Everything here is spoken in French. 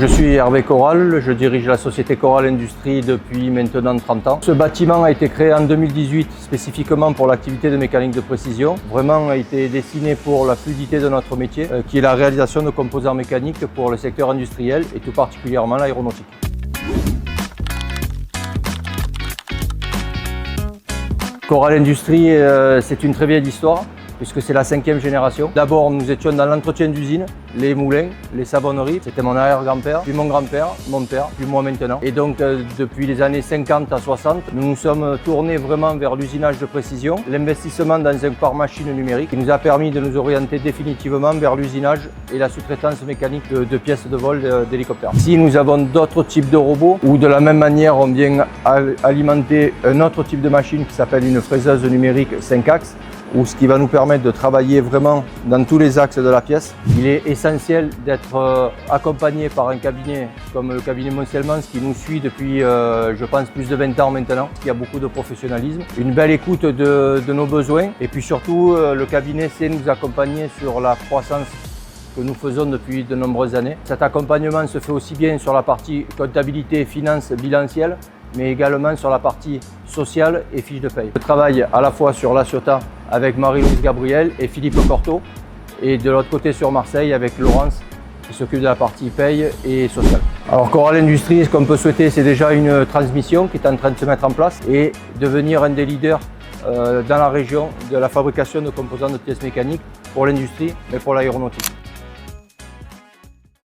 Je suis Hervé Corral, je dirige la société Corral Industries depuis maintenant 30 ans. Ce bâtiment a été créé en 2018 spécifiquement pour l'activité de mécanique de précision. Vraiment a été destiné pour la fluidité de notre métier, qui est la réalisation de composants mécaniques pour le secteur industriel et tout particulièrement l'aéronautique. Corral Industries, c'est une très vieille histoire, puisque c'est la 5e génération. D'abord, nous étions dans l'entretien d'usine, les moulins, les savonneries. C'était mon arrière-grand-père, puis mon grand-père, mon père, puis moi maintenant. Et donc, depuis les années 50 à 60, nous nous sommes tournés vraiment vers l'usinage de précision, l'investissement dans un parc machine numérique qui nous a permis de nous orienter définitivement vers l'usinage et la sous-traitance mécanique de pièces de vol d'hélicoptères. Ici, nous avons d'autres types de robots où de la même manière, on vient alimenter un autre type de machine qui s'appelle une fraiseuse numérique 5 axes, ou ce qui va nous permettre de travailler vraiment dans tous les axes de la pièce. Il est essentiel d'être accompagné par un cabinet comme le cabinet Moncel-Mans qui nous suit depuis, je pense, plus de 20 ans maintenant, qui a beaucoup de professionnalisme, une belle écoute de nos besoins et puis surtout le cabinet sait nous accompagner sur la croissance que nous faisons depuis de nombreuses années. Cet accompagnement se fait aussi bien sur la partie comptabilité, finance, bilancielle, mais également sur la partie sociale et fiche de paye. Je travaille à la fois sur La Ciotat avec Marie-Louise Gabriel et Philippe Cortot, et de l'autre côté sur Marseille avec Laurence qui s'occupe de la partie paye et sociale. Alors Corral Industries, ce qu'on peut souhaiter, c'est déjà une transmission qui est en train de se mettre en place et devenir un des leaders dans la région de la fabrication de composants de pièces mécaniques pour l'industrie, mais pour l'aéronautique.